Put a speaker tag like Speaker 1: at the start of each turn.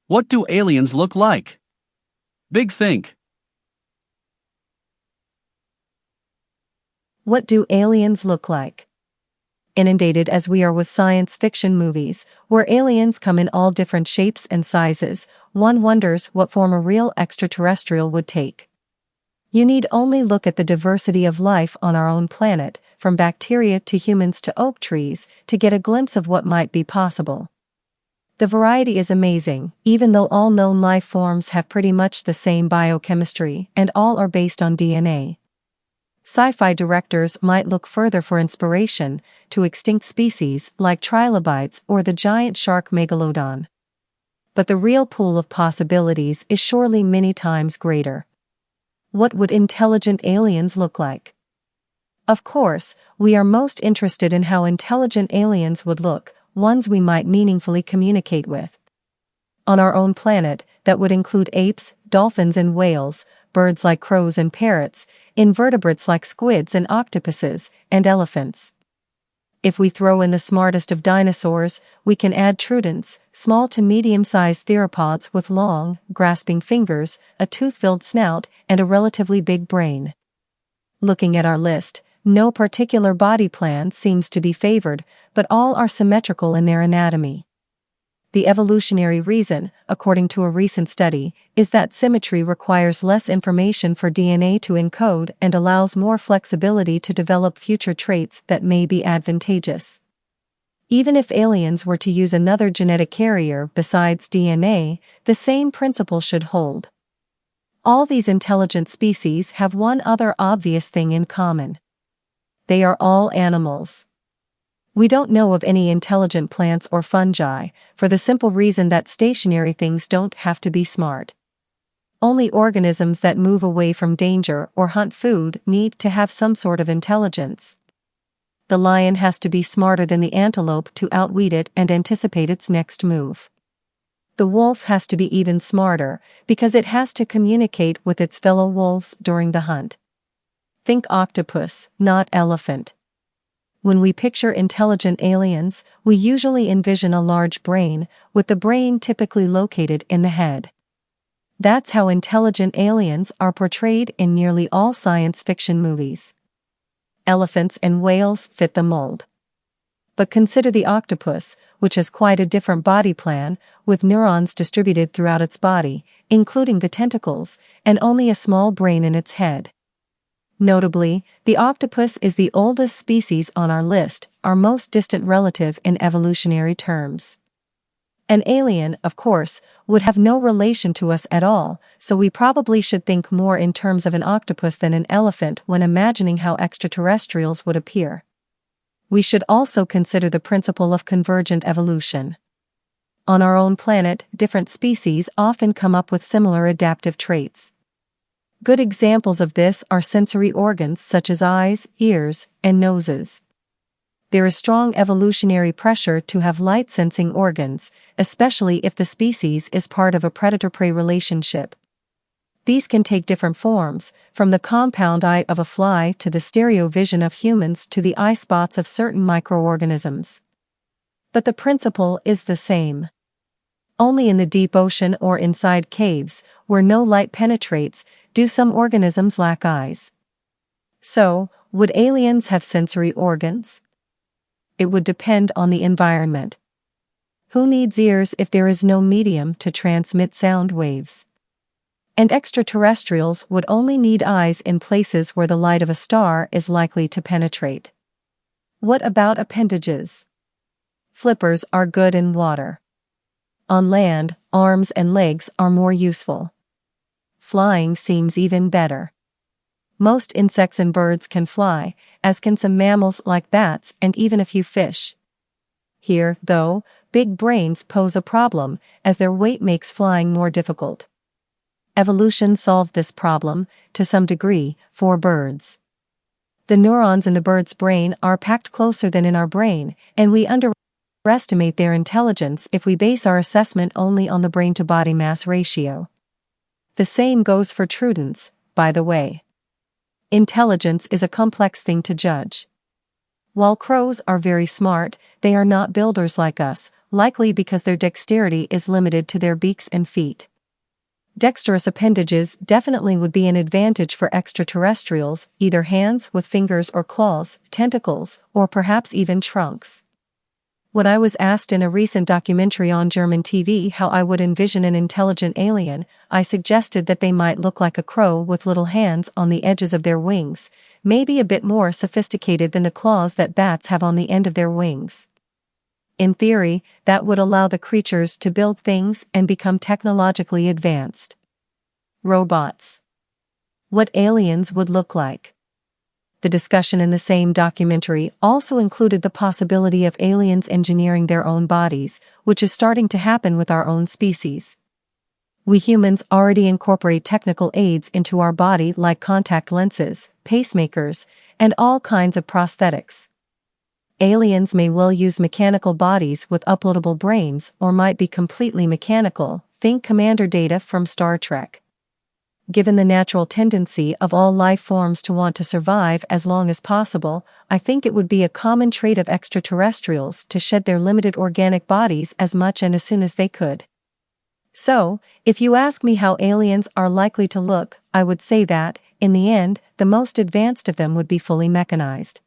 Speaker 1: What do aliens look like? Big think.
Speaker 2: What do aliens look like? Inundated as we are with science fiction movies, where aliens come in all different shapes and sizes, one wonders what form a real extraterrestrial would take. You need only look at the diversity of life on our own planet, from bacteria to humans to oak trees, to get a glimpse of what might be possible. The variety is amazing, even though all known life forms have pretty much the same biochemistry and all are based on DNA. Sci-fi directors might look further for inspiration to extinct species like trilobites or the giant shark megalodon. But the real pool of possibilities is surely many times greater. What would intelligent aliens look like? Of course, we are most interested in how intelligent aliens would look, ones we might meaningfully communicate with. On our own planet, that would include apes, dolphins and whales, birds like crows and parrots, invertebrates like squids and octopuses, and elephants. If we throw in the smartest of dinosaurs, we can add trudents, small to medium-sized theropods with long, grasping fingers, a tooth-filled snout, and a relatively big brain. Looking at our list, no particular body plan seems to be favored, but all are symmetrical in their anatomy. The evolutionary reason, according to a recent study, is that symmetry requires less information for DNA to encode and allows more flexibility to develop future traits that may be advantageous. Even if aliens were to use another genetic carrier besides DNA, the same principle should hold. All these intelligent species have one other obvious thing in common. They are all animals. We don't know of any intelligent plants or fungi, for the simple reason that stationary things don't have to be smart. Only organisms that move away from danger or hunt food need to have some sort of intelligence. The lion has to be smarter than the antelope to outwit it and anticipate its next move. The wolf has to be even smarter, because it has to communicate with its fellow wolves during the hunt. Think octopus, not elephant. When we picture intelligent aliens, we usually envision a large brain, with the brain typically located in the head. That's how intelligent aliens are portrayed in nearly all science fiction movies. Elephants and whales fit the mold. But consider the octopus, which has quite a different body plan, with neurons distributed throughout its body, including the tentacles, and only a small brain in its head. Notably, the octopus is the oldest species on our list, our most distant relative in evolutionary terms. An alien, of course, would have no relation to us at all, so we probably should think more in terms of an octopus than an elephant when imagining how extraterrestrials would appear. We should also consider the principle of convergent evolution. On our own planet, different species often come up with similar adaptive traits. Good examples of this are sensory organs such as eyes, ears, and noses. There is strong evolutionary pressure to have light-sensing organs, especially if the species is part of a predator-prey relationship. These can take different forms, from the compound eye of a fly to the stereo vision of humans to the eye spots of certain microorganisms. But the principle is the same. Only in the deep ocean or inside caves, where no light penetrates, do some organisms lack eyes. So, would aliens have sensory organs? It would depend on the environment. Who needs ears if there is no medium to transmit sound waves? And extraterrestrials would only need eyes in places where the light of a star is likely to penetrate. What about appendages? Flippers are good in water. On land, arms and legs are more useful. Flying seems even better. Most insects and birds can fly, as can some mammals like bats and even a few fish. Here, though, big brains pose a problem, as their weight makes flying more difficult. Evolution solved this problem, to some degree, for birds. The neurons in the bird's brain are packed closer than in our brain, and we underestimate their intelligence if we base our assessment only on the brain-to-body mass ratio. The same goes for trudents, by the way. Intelligence is a complex thing to judge. While crows are very smart, they are not builders like us, likely because their dexterity is limited to their beaks and feet. Dexterous appendages definitely would be an advantage for extraterrestrials, either hands with fingers or claws, tentacles, or perhaps even trunks. When I was asked in a recent documentary on German TV how I would envision an intelligent alien, I suggested that they might look like a crow with little hands on the edges of their wings, maybe a bit more sophisticated than the claws that bats have on the end of their wings. In theory, that would allow the creatures to build things and become technologically advanced. Robots. What aliens would look like. The discussion in the same documentary also included the possibility of aliens engineering their own bodies, which is starting to happen with our own species. We humans already incorporate technical aids into our body like contact lenses, pacemakers, and all kinds of prosthetics. Aliens may well use mechanical bodies with uploadable brains or might be completely mechanical, think Commander Data from Star Trek. Given the natural tendency of all life forms to want to survive as long as possible, I think it would be a common trait of extraterrestrials to shed their limited organic bodies as much and as soon as they could. So, if you ask me how aliens are likely to look, I would say that, in the end, the most advanced of them would be fully mechanized.